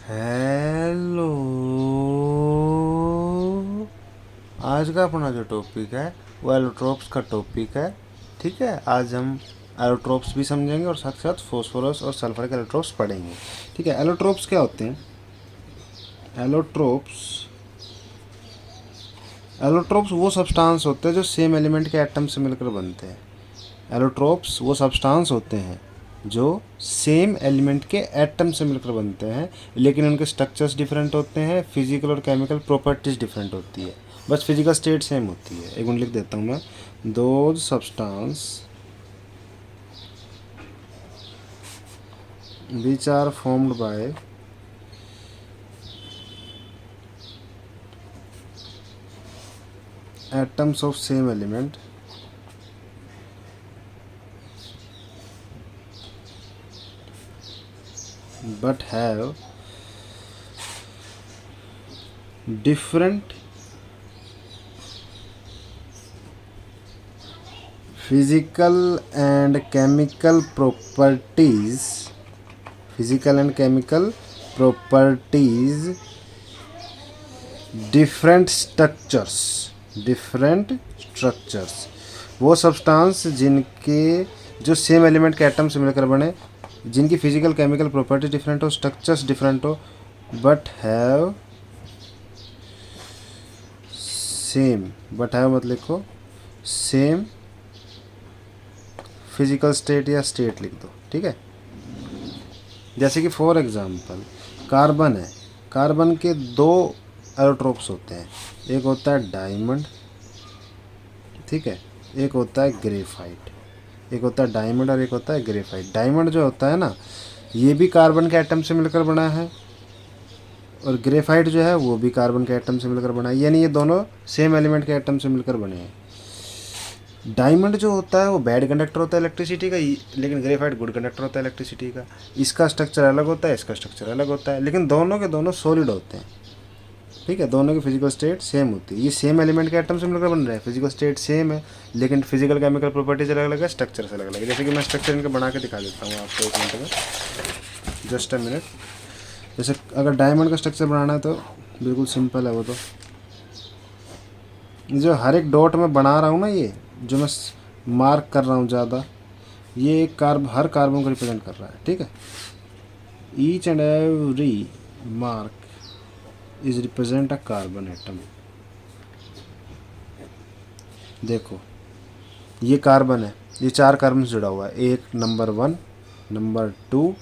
Hello. आज का अपना जो टॉपिक है वो एलोट्रोप्स का टॉपिक है। ठीक है, आज हम एलोट्रोप्स भी समझेंगे और साथ साथ फॉस्फोरस और सल्फर के एलोट्रोप्स पढ़ेंगे। ठीक है, एलोट्रोप्स क्या होते हैं? एलोट्रोप्स एलोट्रोप्स वो सब्सटेंस होते हैं जो सेम एलिमेंट के एटम से मिलकर बनते हैं। एलोट्रोप्स वो सब्सटेंस होते हैं जो सेम एलिमेंट के एटम से मिलकर बनते हैं, लेकिन उनके स्ट्रक्चर्स डिफरेंट होते हैं, फिजिकल और केमिकल प्रॉपर्टीज डिफरेंट होती है, बस फिजिकल स्टेट सेम होती है। एक मिनट लिख देता हूँ मैं। Those substance which are formed by atoms of same element but have different physical and chemical properties different structures वो सब्सटेंस जिनके जो सेम एलिमेंट के एटम से मिलकर बने, जिनकी फिजिकल केमिकल प्रॉपर्टी डिफरेंट हो, स्ट्रक्चर्स डिफरेंट हो, बट हैव मत लिखो, सेम फिजिकल स्टेट या स्टेट लिख दो। ठीक है, जैसे कि फॉर एग्जांपल कार्बन है। कार्बन के दो एलोट्रोप्स होते हैं, एक होता है डायमंड, ठीक है, एक होता है ग्रेफाइट। एक होता है डायमंड और एक होता है ग्रेफाइट। डायमंड जो होता है ना, ये भी कार्बन के एटम से मिलकर बना है, और ग्रेफाइट जो है वो भी कार्बन के एटम से मिलकर बना है, यानी ये दोनों सेम एलिमेंट के एटम से मिलकर बने हैं। डायमंड जो होता है वो बैड कंडक्टर होता है इलेक्ट्रिसिटी का, लेकिन ग्रेफाइट गुड कंडक्टर होता है इलेक्ट्रिसिटी का। इसका स्ट्रक्चर अलग होता है, इसका स्ट्रक्चर अलग होता है, लेकिन दोनों के दोनों सॉलिड होते हैं। ठीक है, दोनों की फिजिकल स्टेट सेम होती है। ये सेम एलिमेंट के एटम से मिलकर बन रहे हैं, फिजिकल स्टेट सेम है, लेकिन फिजिकल केमिकल प्रॉपर्टीज अलग अलग है, स्ट्रक्चर अलग अलग है। जैसे कि मैं स्ट्रक्चर इनका बना के दिखा देता हूँ आपको, एक मिनट में, जस्ट अ मिनट। जैसे अगर डायमंड का स्ट्रक्चर बनाना है तो बिल्कुल सिंपल है। वो तो जो हर एक डॉट में बना रहा हूँ ना, ये जो मैं मार्क कर रहा हूँ ज़्यादा, ये एक हर कार्बन को रिप्रेजेंट कर रहा है। ठीक है, each and every mark is represent a carbon atom. देखो ये कार्बन है, ये 4 कार्बन से जुड़ा हुआ है, एक नंबर 1, नंबर 2,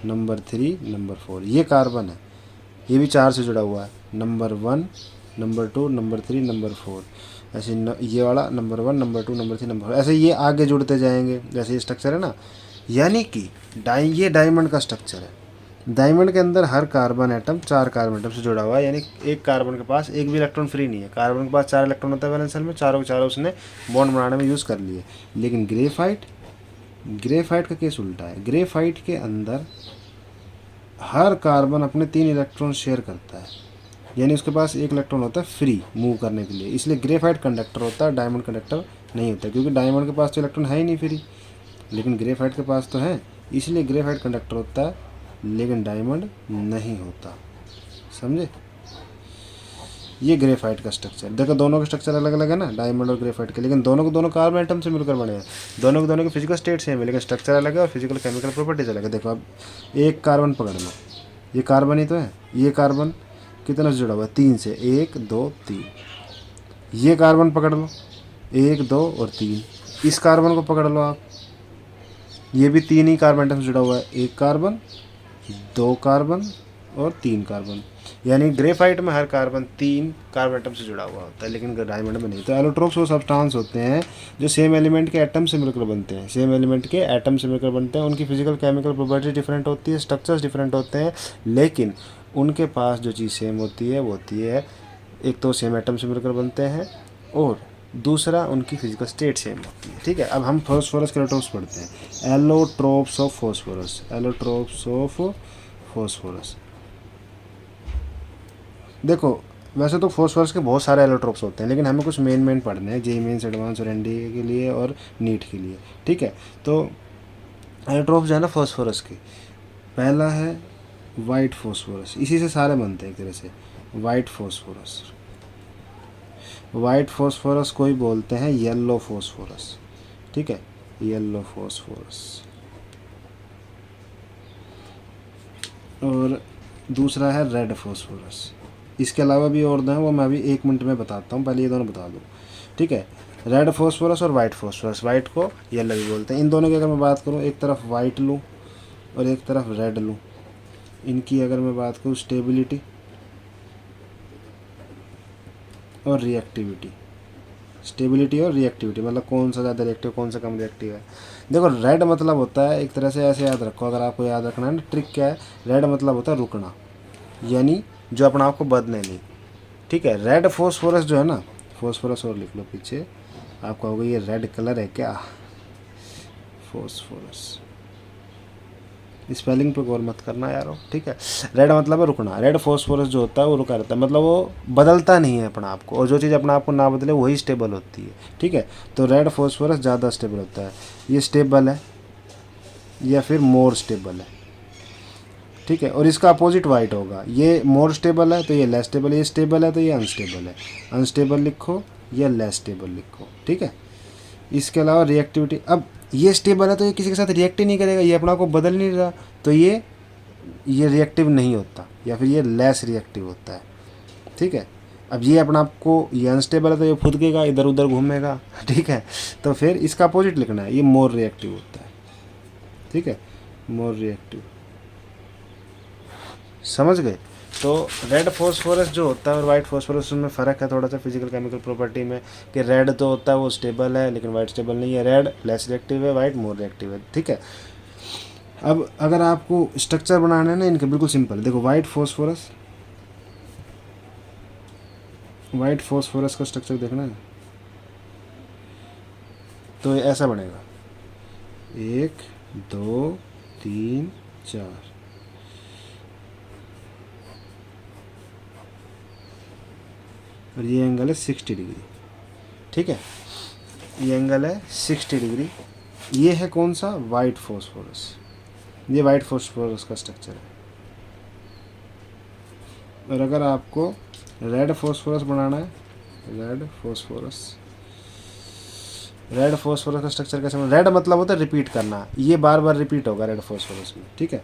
नंबर 3, नंबर 4। ये कार्बन है, ये भी 4 से जुड़ा हुआ है, नंबर 1, नंबर 2, नंबर 3, नंबर 4। ऐसे ये वाला नंबर 1, नंबर 2, नंबर 3, नंबर 4, ऐसे ये आगे जुड़ते जाएंगे। जैसे ये स्ट्रक्चर है ना, यानी कि ये डायमंड का स्ट्रक्चर है। डायमंड के अंदर हर कार्बन एटम 4 कार्बन एटम से जुड़ा हुआ है, यानी एक कार्बन के पास एक भी इलेक्ट्रॉन फ्री नहीं है। कार्बन के पास 4 इलेक्ट्रॉन होता है वैलेंस शेल में, चारों के चारों उसने बॉन्ड बनाने में यूज़ कर लिए। लेकिन ग्रेफाइट का केस उल्टा है। ग्रेफाइट के अंदर हर कार्बन अपने 3 इलेक्ट्रॉन शेयर करता है, यानी उसके पास एक इलेक्ट्रॉन होता है फ्री मूव करने के लिए। इसलिए ग्रेफाइट कंडक्टर होता है, डायमंड कंडक्टर नहीं होता, क्योंकि डायमंड के पास तो इलेक्ट्रॉन है ही नहीं फ्री, लेकिन ग्रेफाइट के पास तो है, इसलिए ग्रेफाइट कंडक्टर होता है, लेकिन डायमंड नहीं होता। समझे? ये ग्रेफाइट का स्ट्रक्चर देखो, दोनों के स्ट्रक्चर अलग अलग है ना, डायमंड और ग्रेफाइट के, लेकिन दोनों के दोनों कार्बन एटम से मिलकर बने हैं। दोनों के दोनों की फिजिकल स्टेट सेम है, लेकिन स्ट्रक्चर अलग है और फिजिकल केमिकल प्रॉपर्टीज अलग है। देखो अब एक कार्बन पकड़ लो, ये कार्बन ही तो है। ये कार्बन कितना से जुड़ा हुआ है? 3 से, 1 2 3। ये कार्बन पकड़ लो, 1 2 और 3। इस कार्बन को पकड़ लो आप, ये भी 3 ही कार्बन एटम से जुड़ा हुआ है, एक कार्बन, 2 कार्बन और 3 कार्बन। यानी ग्रेफाइट में हर कार्बन 3 कार्बन एटम से जुड़ा हुआ होता है, लेकिन डायमंड में नहीं। तो एलोट्रोप्स वो सब्सटेंस होते हैं जो सेम एलिमेंट के एटम से मिलकर बनते हैं, सेम एलिमेंट के एटम से मिलकर बनते हैं। उनकी फिजिकल केमिकल प्रॉपर्टी डिफरेंट होती है, स्ट्रक्चर्स डिफरेंट होते हैं, लेकिन उनके पास जो चीज़ सेम होती है वो होती है, एक तो सेम एटम से मिलकर बनते हैं, और दूसरा उनकी फिजिकल स्टेट सेम होती है। ठीक है, अब हम फॉस्फोरस के एलोट्रोप्स पढ़ते हैं। Allotropes of phosphorus, allotropes of phosphorus. देखो वैसे तो फॉस्फोरस के बहुत सारे एलोट्रोप्स होते हैं, लेकिन हमें कुछ मेन पढ़ने हैं, जेईई मेंस, एडवांस और एनडीए के लिए और नीट के लिए। ठीक है, तो एलोट्रोप्स जो है ना फॉस्फोरस के, पहला है वाइट फॉस्फोरस, इसी से सारे बनते हैं एक तरह से। वाइट फॉस्फोरस, वाइट फॉस्फोरस को ही बोलते हैं येलो फॉस्फोरस, ठीक है, येलो फॉस्फोरस। और दूसरा है रेड फॉस्फोरस। इसके अलावा भी और दो हैं, वो मैं अभी 1 मिनट में बताता हूँ, पहले ये दोनों बता दूँ, ठीक है। रेड फॉस्फोरस और वाइट फॉस्फोरस, वाइट को येलो भी बोलते हैं। इन दोनों की अगर मैं बात करूँ, एक तरफ वाइट लूँ और एक तरफ रेड लूँ, इनकी अगर मैं बात करूँ स्टेबिलिटी और रिएक्टिविटी, स्टेबिलिटी और रिएक्टिविटी मतलब कौन सा ज़्यादा रिएक्टिव कौन सा कम रिएक्टिव है। देखो रेड मतलब होता है, एक तरह से ऐसे याद रखो, अगर आपको याद रखना है ना, ट्रिक क्या है, रेड मतलब होता है रुकना, यानी जो अपना आपको बदले नहीं, ठीक है। रेड फॉस्फोरस जो है ना, फॉस्फोरस और लिख लो पीछे, आप कहोगे ये रेड कलर है क्या, फॉस्फोरस, स्पेलिंग पे गौर मत करना यारो, ठीक है। रेड मतलब है रुकना, रेड फॉस्फोरस जो होता है वो रुका रहता है, मतलब वो बदलता नहीं है अपना आप को, और जो चीज़ अपना आप को ना बदले वही स्टेबल होती है, ठीक है। तो रेड फॉस्फोरस ज़्यादा स्टेबल होता है, ये स्टेबल है या फिर मोर स्टेबल है, ठीक है। और इसका अपोजिट वाइट होगा, ये मोर स्टेबल है तो ये लेस स्टेबल है, ये स्टेबल है तो ये अनस्टेबल है, अनस्टेबल लिखो या लेस स्टेबल लिखो, ठीक है। इसके अलावा रिएक्टिविटी, अब ये स्टेबल है तो ये किसी के साथ रिएक्ट ही नहीं करेगा, ये अपना को बदल नहीं रहा, तो ये रिएक्टिव नहीं होता, या फिर ये लेस रिएक्टिव होता है, ठीक है। अब ये अपना आपको, ये अनस्टेबल है तो ये फुदकेगा, इधर उधर घूमेगा, ठीक है। तो फिर इसका अपोजिट लिखना है, ये मोर रिएक्टिव होता है, ठीक है, मोर रिएक्टिव, समझ गए। तो रेड फॉस्फोरस जो होता है और वाइट फॉस्फोरस में फ़र्क है थोड़ा सा फिजिकल केमिकल प्रॉपर्टी में, कि रेड तो होता है वो स्टेबल है लेकिन वाइट स्टेबल नहीं है, रेड लेस रिएक्टिव है, वाइट मोर रिएक्टिव है, ठीक है। अब अगर आपको स्ट्रक्चर बनाना है ना इनके, बिल्कुल सिंपल, देखो वाइट फॉस्फोरस, वाइट फॉस्फोरस का स्ट्रक्चर देखना है तो ये ऐसा बनेगा, 1 2 3 4, और ये एंगल है 60 डिग्री, ठीक है, ये एंगल है 60 डिग्री। ये है कौन सा, वाइट फॉस्फोरस, ये वाइट फॉस्फोरस का स्ट्रक्चर है। और अगर आपको रेड फॉस्फोरस बनाना है, रेड फॉस्फोरस, रेड फॉस्फोरस का स्ट्रक्चर कैसे बना, रेड मतलब होता है रिपीट करना, ये बार बार रिपीट होगा रेड फॉस्फोरस में, ठीक है।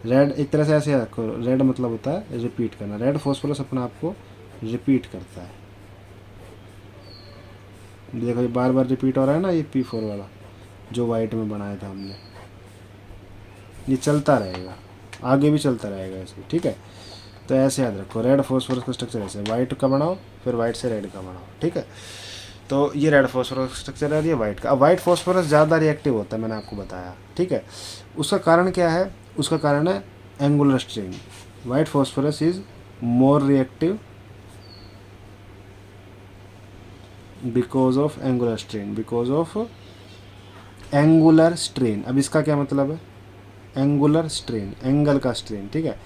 रेड एक तरह से ऐसे रखो, रेड मतलब होता है रिपीट करना, रेड फॉस्फोरस अपने आप को रिपीट करता है, देखो ये बार बार रिपीट हो रहा है ना, ये P4 वाला जो वाइट में बनाया था हमने, ये चलता रहेगा, आगे भी चलता रहेगा ऐसे, ठीक है। तो ऐसे याद रखो, रेड फॉस्फोरस का स्ट्रक्चर ऐसे, वाइट का बनाओ फिर वाइट से रेड का बनाओ, ठीक है। तो ये रेड फॉस्फोरस का स्ट्रक्चर है, ये वाइट का। अब वाइट फॉस्फोरस ज़्यादा रिएक्टिव होता है, मैंने आपको बताया, ठीक है। उसका कारण क्या है, उसका कारण है angular strain, white phosphorus is more reactive because of angular strain, because of angular strain. अब इसका क्या मतलब है, एंगुलर स्ट्रेन, एंगल का स्ट्रेन, ठीक है,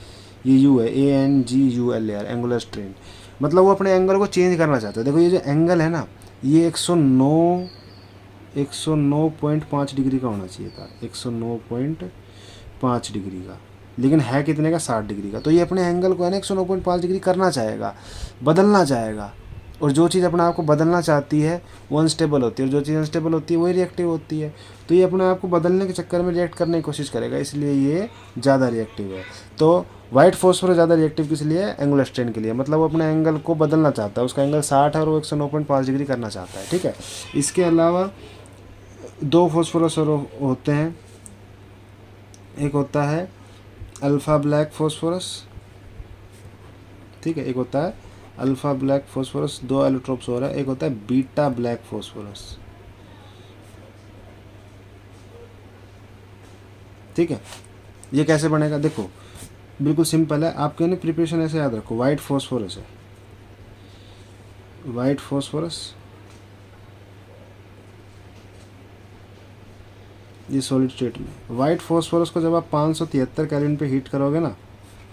ये यू है, ANGULAR, एंगुलर स्ट्रेन, मतलब वो अपने एंगल को चेंज करना चाहता है। देखो ये जो एंगल है ना, ये 109.5 डिग्री का होना चाहिए था, 109.5 डिग्री का, लेकिन है कितने का, 60 डिग्री का। तो ये अपने एंगल को है ना 109.5 डिग्री करना चाहेगा, बदलना चाहेगा, और जो चीज़ अपने आप को बदलना चाहती है वो अनस्टेबल होती है, और जो चीज़ अनस्टेबल होती है वही रिएक्टिव होती है। तो ये अपने आप को बदलने के चक्कर में रिएक्ट करने की कोशिश करेगा, इसलिए ये ज़्यादा रिएक्टिव है। तो वाइट फॉस्फोरस ज़्यादा रिएक्टिव किस लिए है, एंगुलर स्ट्रेन के लिए, मतलब वो अपने एंगल को बदलना चाहता है, उसका एंगल 60 है और वो 109.5 डिग्री करना चाहता है, ठीक है। इसके अलावा 2 फॉस्फोरस और होते हैं, एक होता है अल्फ़ा ब्लैक फॉस्फोरस, ठीक है, एक होता है अल्फ़ा ब्लैक फॉस्फोरस, 2 एलोट्रोप्स हो रहा है, एक होता है बीटा ब्लैक फॉस्फोरस, ठीक है। ये कैसे बनेगा, देखो बिल्कुल सिंपल है, आपके ना प्रिपरेशन ऐसे याद रखो, वाइट फॉस्फोरस है, वाइट फॉस्फोरस, ये सॉलिड स्टेट में, वाइट फॉस्फोरस को जब आप 573 केल्विन पे हीट करोगे ना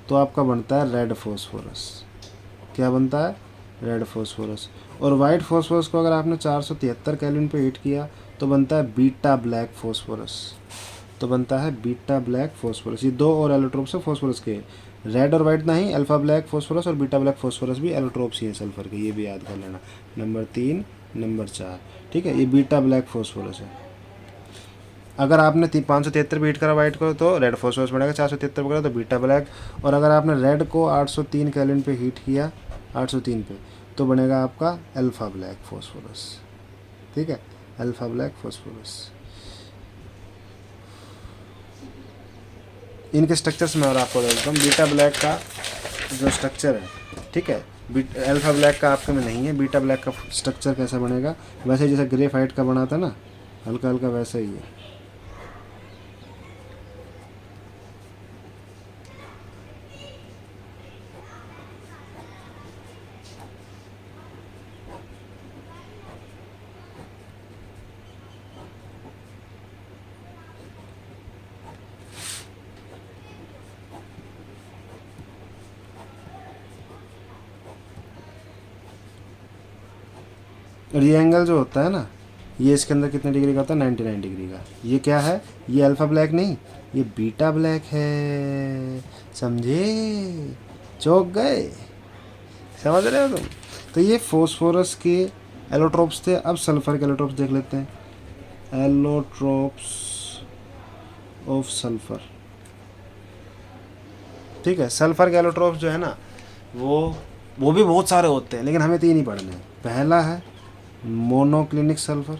तो आपका बनता है रेड फॉस्फोरस। क्या बनता है, रेड फॉस्फोरस। और वाइट फॉस्फोरस को अगर आपने 473 केल्विन पे हीट किया तो बनता है बीटा ब्लैक फॉस्फोरस। तो बनता है बीटा ब्लैक फॉस्फोरस। ये दो और एलोट्रोप्स है फॉस्फोरस के, रेड और वाइट नहीं, अल्फा ब्लैक फॉस्फोरस और बीटा ब्लैक फॉस्फोरस भी एलोट्रोप्स ही हैं सल्फर के, ये भी याद कर लेना। नंबर 3, नंबर 4, ठीक है, ये बीटा ब्लैक फॉस्फोरस है। अगर आपने 573 पे हीट करा वाइट को तो रेड फॉस्फोरस बनेगा, 473 पे करा तो बीटा ब्लैक, और अगर आपने रेड को 803 केल्विन पे हीट किया 803 पे तो बनेगा आपका अल्फा ब्लैक फॉस्फोरस, ठीक है, अल्फा ब्लैक फॉस्फोरस। इनके स्ट्रक्चर्स में और आपको देता हूँ। बीटा ब्लैक का जो स्ट्रक्चर है, ठीक है, अल्फा ब्लैक का आपके में नहीं है। बीटा ब्लैक का स्ट्रक्चर कैसा बनेगा, वैसे जैसे ग्रेफाइट का बना था ना, हल्का हल्का वैसा ही है। और ये एंगल जो होता है ना, ये इसके अंदर कितने डिग्री का होता है, 99 डिग्री का। ये क्या है, ये अल्फा ब्लैक नहीं, ये बीटा ब्लैक है, समझे, चौंक गए, समझ रहे हो तुम। तो ये फॉस्फोरस के एलोट्रोप्स थे। अब सल्फर के एलोट्रोप्स देख लेते हैं। एलोट्रोप्स ऑफ सल्फर, ठीक है। सल्फर के एलोट्रोप्स जो है ना, वो भी बहुत सारे होते हैं, लेकिन हमें 3 ही पढ़ने हैं। पहला है मोनोक्लिनिक सल्फर,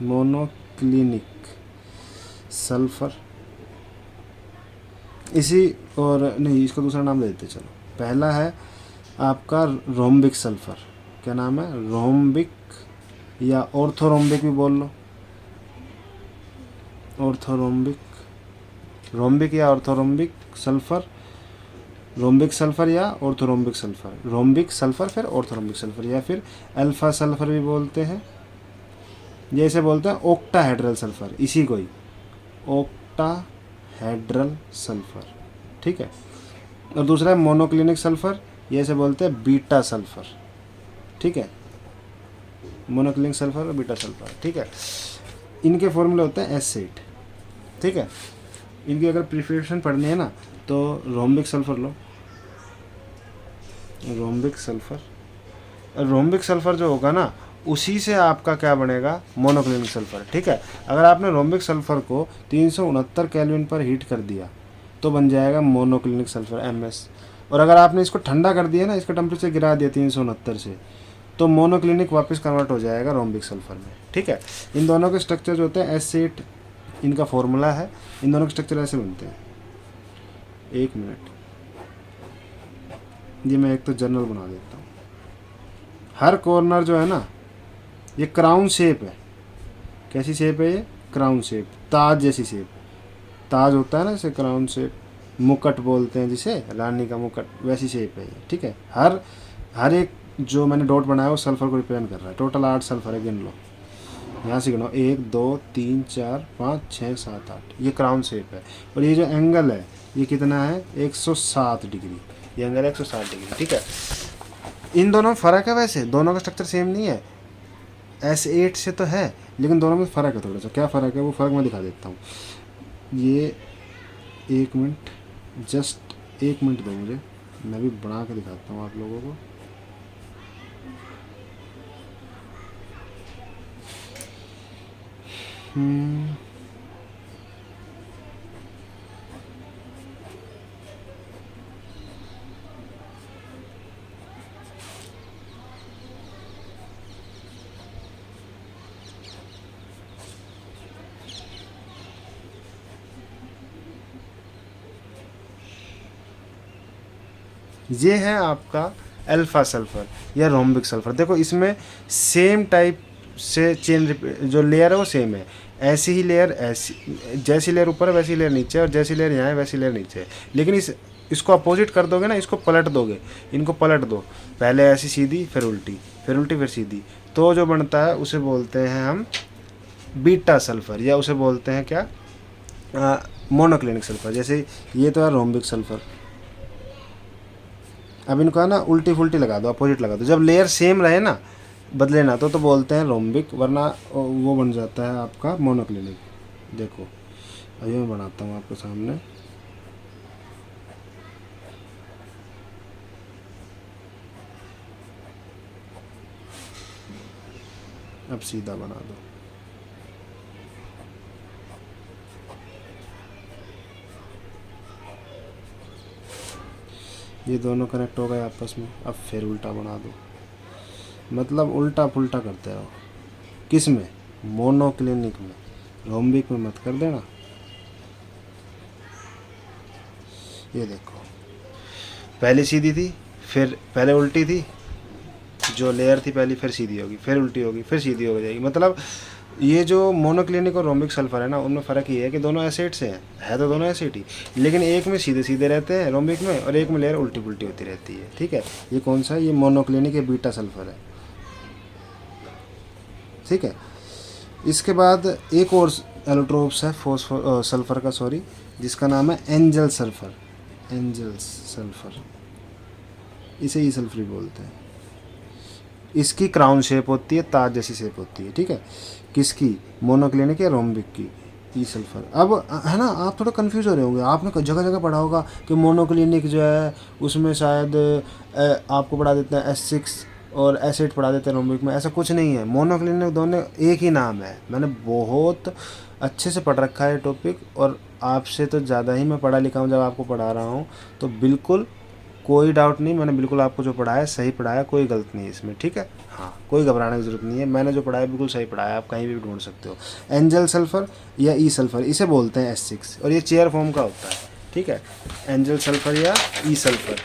मोनोक्लिनिक सल्फर, इसी और नहीं, इसका दूसरा नाम ले देते चलो। पहला है आपका रोम्बिक सल्फर, क्या नाम है, रोम्बिक या ऑर्थोरोम्बिक भी बोल लो, ऑर्थोरोम्बिक, रोम्बिक या ऑर्थोरोम्बिक सल्फर, रोम्बिक सल्फर या ऑर्थोरोम्बिक सल्फर, रोम्बिक सल्फर फिर ऑर्थोरोम्बिक सल्फर, या फिर अल्फा सल्फर भी बोलते हैं, जैसे बोलते हैं ओक्टाहेड्रल सल्फर, इसी को ही ओक्टाहेड्रल सल्फर, ठीक है। और दूसरा है मोनोक्लिनिक सल्फर, जैसे बोलते हैं बीटा सल्फर, ठीक है, मोनोक्लिनिक सल्फर और बीटा सल्फर, ठीक है। इनके फॉर्मूले होते हैं एसिड, ठीक है। इनकी अगर प्रिपरेशन पढ़नी है ना तो रोम्बिक सल्फर लो, रोम्बिक सल्फर, रोम्बिक सल्फर जो होगा ना उसी से आपका क्या बनेगा, मोनोक्लिनिक सल्फर, ठीक है। अगर आपने रोम्बिक सल्फर को 369 केल्विन पर हीट कर दिया तो बन जाएगा मोनोक्लिनिक सल्फर MS। और अगर आपने इसको ठंडा कर दिया ना, इसका टेम्परेचर गिरा दिया 369 से, तो मोनोक्लिनिक वापस कन्वर्ट हो जाएगा रोम्बिक सल्फर में, ठीक है। इन दोनों के स्ट्रक्चर जो होते हैं S8, इनका फॉर्मूला है। इन दोनों के स्ट्रक्चर ऐसे बनते हैं, 1 मिनट, ये मैं एक तो जर्नल बना देता हूँ। हर कॉर्नर जो है ना ये क्राउन शेप है। कैसी शेप है ये, क्राउन शेप, ताज जैसी शेप, ताज होता है ना जैसे क्राउन शेप, मुकुट बोलते हैं जिसे, रानी का मुकुट, वैसी शेप है ये, ठीक है। हर एक जो मैंने डॉट बनाया वो सल्फर को रिप्रेजेंट कर रहा है। टोटल 8 सल्फर है, गिन लो, यहाँ से गिनो, 1 2 3 4 5 6 7 8, ये क्राउन शेप है। और ये जो एंगल है ये कितना है, 107 डिग्री, ये एंगल है 107 डिग्री, ठीक है। इन दोनों में फ़र्क है, वैसे दोनों का स्ट्रक्चर सेम नहीं है, S8 से तो है, लेकिन दोनों में फ़र्क है थोड़ा सा। क्या फ़र्क है, वो फ़र्क मैं दिखा देता हूँ। ये 1 मिनट, जस्ट 1 मिनट दो मुझे, मैं भी बना के दिखाता हूँ आप लोगों को। ये है आपका अल्फा सल्फर या रोम्बिक सल्फर। देखो इसमें सेम टाइप से चेन जो लेयर है वो सेम है, ऐसी ही लेयर, ऐसी जैसी लेयर ऊपर है वैसी लेयर नीचे है, और जैसी लेयर यहाँ है वैसी लेयर नीचे है। लेकिन इसको अपोजिट कर दोगे ना, इसको पलट दोगे, इनको पलट दो, पहले ऐसी सीधी फिर उल्टी फिर उल्टी फिर सीधी, तो जो बनता है उसे बोलते हैं हम बीटा सल्फर, या उसे बोलते हैं क्या, मोनोक्लिनिक सल्फर। जैसे ये तो है रोम्बिक सल्फर। अब इनको है ना उल्टी फुल्टी लगा दो, अपोजिट लगा दो, जब लेयर सेम रहे ना, बदले ना तो बोलते हैं रोम्बिक, वरना वो बन जाता है आपका मोनोक्लिनिक। देखो अभी मैं बनाता हूँ आपके सामने। अब सीधा बना दो। ये दोनों कनेक्ट हो गए आपस में। अब फिर उल्टा बना दो, मतलब उल्टा पुल्टा करते रहो। किस में? मोनोक्लिनिक में, रोम्बिक में मत कर देना। ये देखो पहले सीधी थी, फिर पहले उल्टी थी, जो लेयर थी पहली फिर सीधी होगी, फिर उल्टी होगी, फिर सीधी हो जाएगी। मतलब ये जो मोनोक्लिनिक और रोम्बिक सल्फर है ना, उनमें फ़र्क ये है कि दोनों एसिड से हैं, है तो दोनों एसिड ही, लेकिन एक में सीधे सीधे रहते हैं रोम्बिक में, और एक में लेयर उल्टी पुल्टी होती रहती है। ठीक है, ये कौन सा है? ये मोनोक्लिनिक है, बीटा सल्फर है। ठीक है, इसके बाद एक और एलोट्रोप्स है फॉस्फोर सल्फर का, सॉरी, जिसका नाम है एंजल सल्फर। एंजल सल्फर, इसे ई सल्फर बोलते हैं। इसकी क्राउन शेप होती है, ताज जैसी शेप होती है। ठीक है, किसकी? मोनोक्लिनिक या रोम्बिक की, ई सल्फर। अब है ना, आप थोड़ा कंफ्यूज हो रहे होंगे, आपने जगह जगह पढ़ा होगा कि मोनोक्लिनिक जो है उसमें शायद आपको पढ़ा देते हैं S6 और एसिड पढ़ा देते हैं रोम्बिक में। ऐसा कुछ नहीं है, मोनोक्लिनिक दोनों एक ही नाम है। मैंने बहुत अच्छे से पढ़ रखा है टॉपिक, और आपसे तो ज़्यादा ही मैं पढ़ा लिखा हूँ जब आपको पढ़ा रहा हूँ, तो बिल्कुल कोई डाउट नहीं, मैंने बिल्कुल आपको जो पढ़ाया सही पढ़ाया, कोई गलत नहीं है इसमें। ठीक है, हाँ, कोई घबराने की ज़रूरत नहीं है, मैंने जो पढ़ाया बिल्कुल सही पढ़ाया, आप कहीं भी ढूंढ सकते हो। एंजल सल्फर या ई सल्फर इसे बोलते हैं S6, और ये चेयर फॉर्म का होता है। ठीक है, एंजल सल्फर या ई सल्फर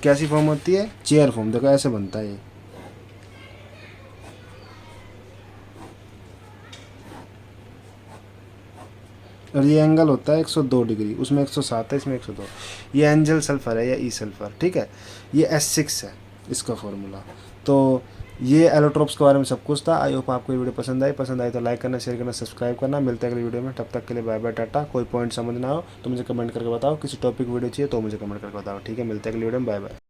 कैसी फॉर्म होती है? Chair form. देखो ऐसे बनता है ये। और ये एंगल होता है 102 डिग्री, उसमें 107 है, इसमें 102। ये एंजल सल्फर है या ई सल्फर। ठीक है, ये S6 है इसका फॉर्मूला। तो ये एलोट्रोप्स के बारे में सब कुछ था। आई होप आपको ये वीडियो पसंद आई तो लाइक करना, शेयर करना, सब्सक्राइब करना। मिलते हैं अगली वीडियो में, तब तक के लिए बाय बाय, टाटा। कोई पॉइंट समझ ना हो तो मुझे कमेंट करके बताओ, किसी टॉपिक वीडियो चाहिए तो मुझे कमेंट करके बताओ। ठीक है, मिलते हैं अगली वीडियो में, बाय बाय।